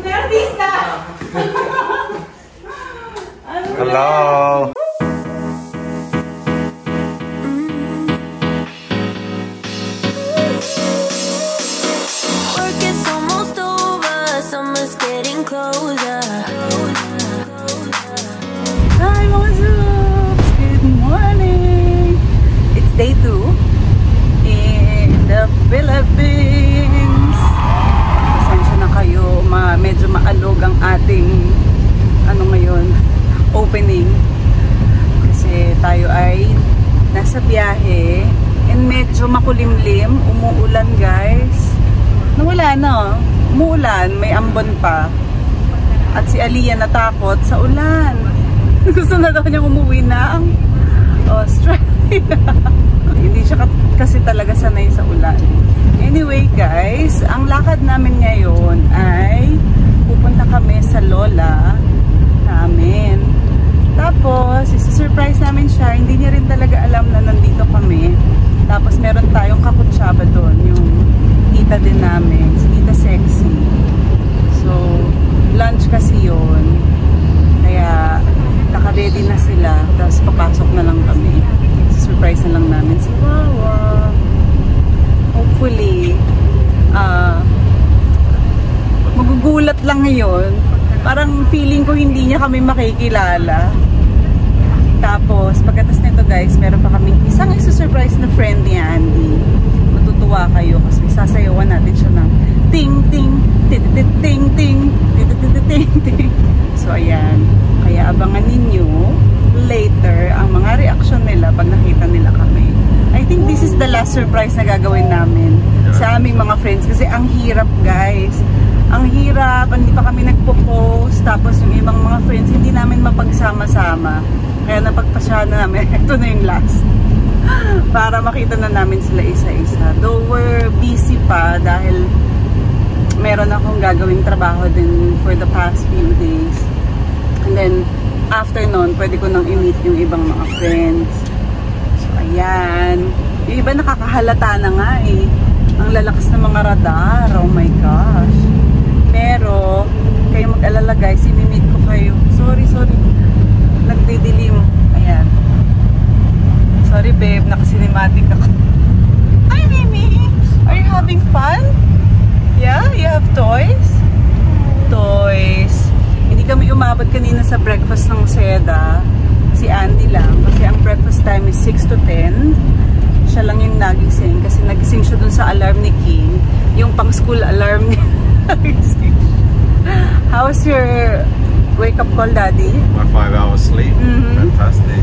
Artista! Hello! Work is almost over, summer's getting closer. Hi mga Zooks! Good morning! It's day 2 in the Philippines. Pasensya na kayo, medyo maalog ang ating ngayon, opening. Kasi tayo ay nasa biyahe and medyo makulimlim, umuulan guys. Nawala na, umuulan, may ambon pa. At si Aliyah natakot sa ulan. Gusto na daw niyang umuwi na ang Australia. Hindi siya kasi talaga sanay sa ulan. Anyway guys, ang lakad namin ngayon ay pupunta kami sa lola namin. Tapos, isi-surprise namin siya. Hindi niya rin talaga alam na nandito kami. Tapos, meron tayong kakutsaba doon. Yung tita din namin. Si Tita Sexy. So, lunch kasi yun. Kaya, naka-ready na sila. Tapos, papasok na lang kami. Surprise na lang namin si Wawa. Hopefully, magugulat lang ngayon. Parang feeling ko hindi niya kami makikilala. Tapos, pagkatas nito guys, meron pa kaming isang isusurprise na friend ni Andy. Matutuwa kayo kasi sasayawan natin siya ng ting ting, ting ting ting ting ting ting. So, ayan. Kaya abangan ninyo later ang mga reaction nila pag nakita nila kami. I think this is the last surprise na gagawin namin sa aming mga friends kasi ang hirap guys. Ang hirap, hindi pa kami nagpo-post, tapos yung ibang mga friends hindi namin mapagsama-sama. Kaya napagpasya na namin, ito na yung last. Para makita na namin sila isa-isa. Though we're busy pa dahil meron akong gagawing trabaho din for the past few days. And then, after nun, pwede ko nang i-meet yung ibang mga friends. So, ayan. Yung iba nakakahalata na nga eh. Ang lalakas ng mga radar. Oh my gosh. Pero, kayo mag-alala guys, i-meet ko kayo. Sorry. Nagdidilim. Ayan. Sorry babe, naka-cinematic ako. Hi Mimi! Are you having fun? Yeah? You have toys? Toys. Hindi kami umabot kanina sa breakfast ng Seda. Si Andy lang. Kasi ang breakfast time is 6 to 10. Siya lang yung nagising. Kasi nagising siya dun sa alarm ni King. Yung pang-school alarm niya. How's your wake-up call, Daddy? My 5 hours sleep. Fantastic.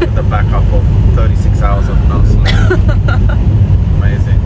With the backup of 36 hours of no sleep. Amazing.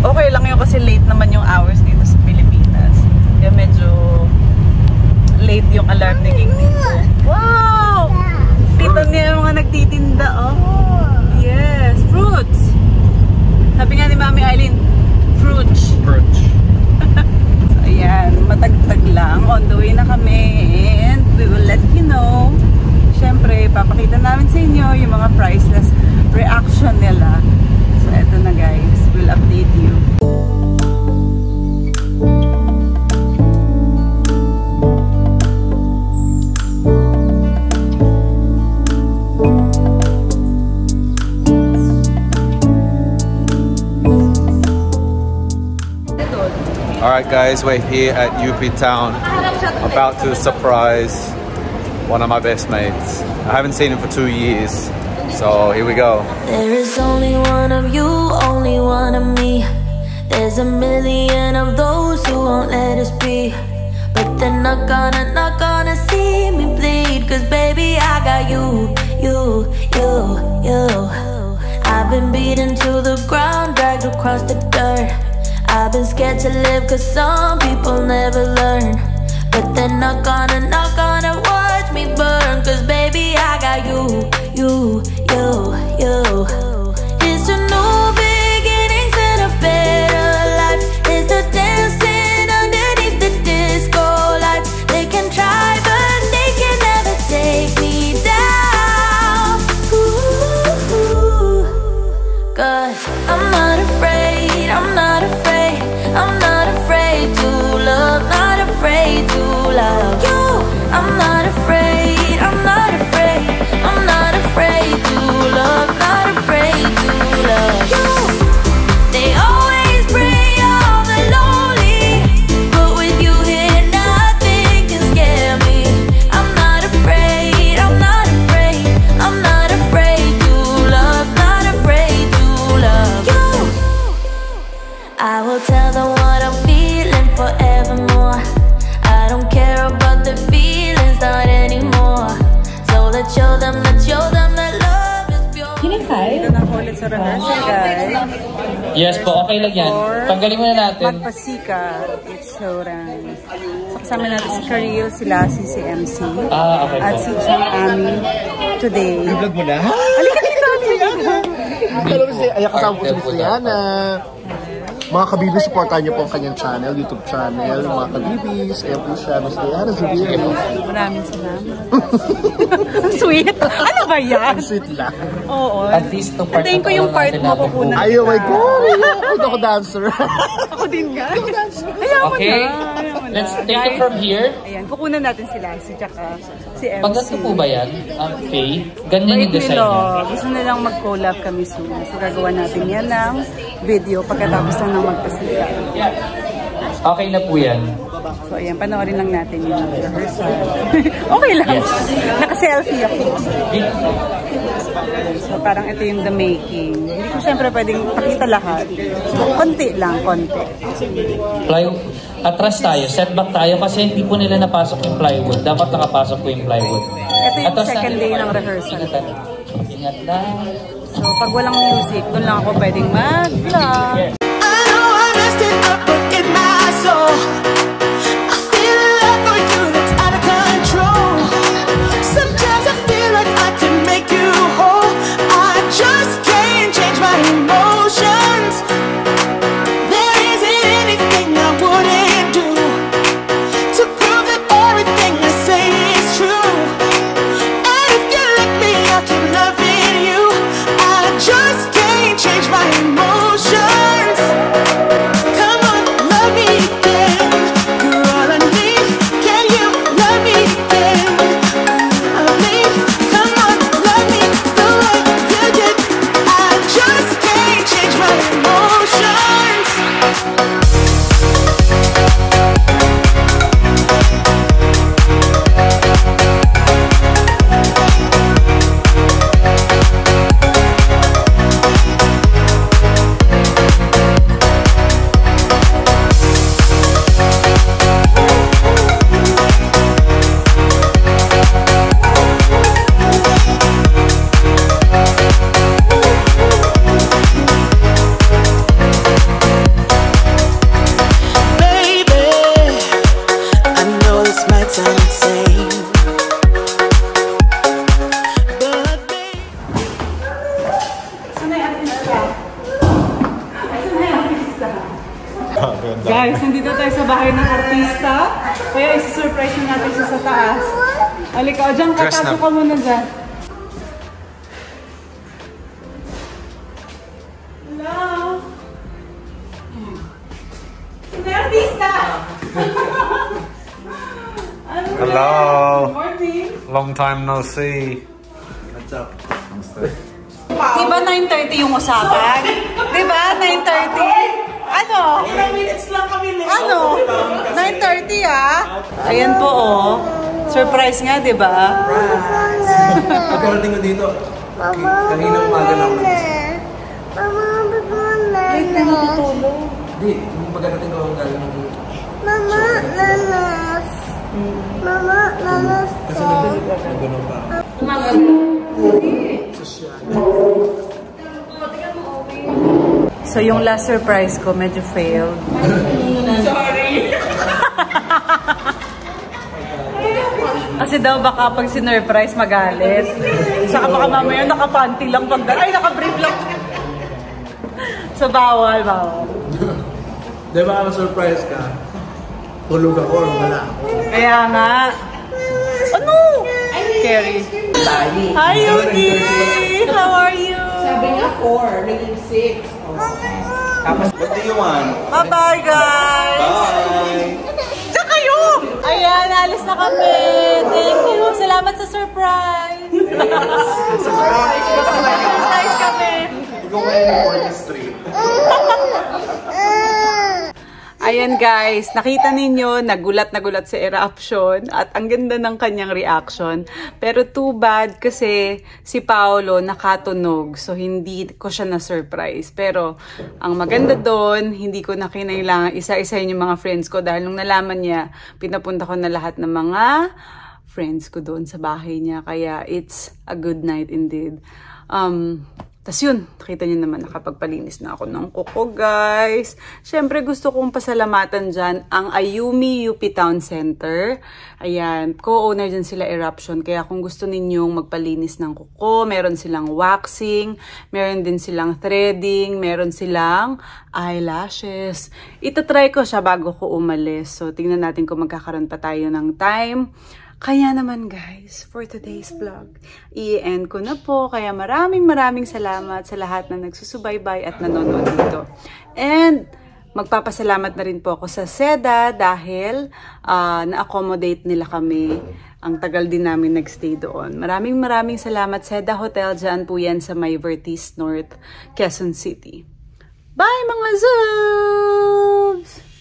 Okay lang yun kasi late naman yung hours dito sa Pilipinas. Kaya medyo late yung alarm ni King dito. Wow! Tito niya yung mga nagtitinda, oh. Yes, fruits. Sabi nga ni Mami Eileen, fruits. Ayan, matagtag lang. On the way na kami and we will let you know. Siyempre, papakita namin sa inyo yung mga priceless reaction nila. So, eto na guys. We'll update you. Alright guys, we're here at UP Town, about to surprise one of my best mates. I haven't seen him for 2 years, so here we go. There is only one of you, only one of me. There's a million of those who won't let us be. But they're not gonna see me bleed. Cause baby I got you. I've been beaten to the ground, dragged across the dirt. I've been scared to live cause some people never learn. But they're not gonna watch me burn. Cause baby I got you. It's a new beginnings and a better life. It's the dancing underneath the disco lights. They can try but they can never take me down. Cause I'm not afraid to love. Yes po, okay lang yan. Tanggalin muna natin. Magpasikat, insurance. So, kasama natin si Karil, si Lassie, si MC. Okay at po. si Chang Ami today. I-vlog mo na? Halika dito! Ayan, kasama po si Miss Liana. Mga kabibis, supportan niyo po ang kanyang channel, YouTube channel. Mga kabibis, ayan po siya, Miss Liana Zubiro. Maraming salamat. Ang sweet. Ano ba yan? Ang sweet lang. Oo. At least itong part Antayin ko yung part mo kukunan. Ay, oh my God! Ito ako dancer. Ako din nga. Ayaw mo Okay, na. let's take it from here. Ayan, kukunan natin sila si tsaka si MC. Pagkasto po ba yan? Faye? Ganyan yung design niya. Gusto nilang mag-collab kami soon. So gagawa natin yan ng video pagkatapos na magpasika. Okay na po yan. So ayan, panoorin lang natin yung rehearsal. Okay lang. Yes. Naka-selfie ako. So parang ito yung the making. Hindi ko syempre pwedeng pakita lahat. So konti lang, konti. Atras tayo, setback tayo kasi hindi po nila napasok yung plywood. Dapat nakapasok po yung plywood. Ito yung second day ng rehearsal. Ingat lang. So pag walang music, doon lang ako pwedeng mag-vlog. Guys, nandito tayo sa bahay ng artista. Kaya isi-surprise na natin siya sa taas. Halika, o dyan, katago ka muna dyan. Hello? Sino artista? Hello. Good morning. Long time no see. What's up? Diba 9:30 yung usapan? Diba 9:30? Ano? Ilang minutes lang kami late. Ano? 9:30 ah. Ayan po oh. Surprise nga, di ba? Pagkarating ko dito, kanina umaga lang ako nagising. Late ka natutulog. Hindi, yung pagkarating ko galing ng Mama, nanas. Mama, nanas. Kasi nagano'n pa ako. So yung last surprise ko medyo failed. Sorry. Kasi daw baka pag sinurprise magalit. Saka baka mamaya nakapanty lang pag ay nakabrief lang. So bawal. Di ba surprise ka? Tulog ako, wala ako. Kaya nga. Ano? Carrie. Hi Yuki! How are you? Sabi niya 4, naging 6. What do you want? Bye-bye guys! Bye! Diyan kayo! Ayan, alis na kami. Thank you. Salamat sa surprise. Surprise kami. Ikaw kayo ng 4th Street. Ayan guys, nakita ninyo, nagulat sa eruption at ang ganda ng kanyang reaction. Pero too bad kasi si Paolo nakatunog, so hindi ko siya na-surprise. Pero ang maganda doon, hindi ko na kinailangan isa-isahin yung mga friends ko dahil nung nalaman niya, pinapunta ko na lahat ng mga friends ko doon sa bahay niya. Kaya it's a good night indeed. Tas yun, nakita nyo naman nakapagpalinis na ako ng kuko guys. Syempre gusto kong pasalamatan dyan ang Ayumi UP Town Center. Ayan, co-owner dyan sila Eruption. Kaya kung gusto ninyong magpalinis ng kuko, meron silang waxing, meron din silang threading, meron silang eyelashes. Itatry ko siya bago ko umalis. So tingnan natin kung magkakaroon pa tayo ng time. Kaya naman guys, for today's vlog, i-end ko na po. Kaya maraming salamat sa lahat na nagsusubaybay at nanonood dito. And magpapasalamat na rin po ako sa Seda dahil na-accommodate nila kami. Ang tagal din namin nagstay doon. Maraming salamat. Seda Hotel, dyan po yan sa may Vertis North, Quezon City. Bye mga Zoobs!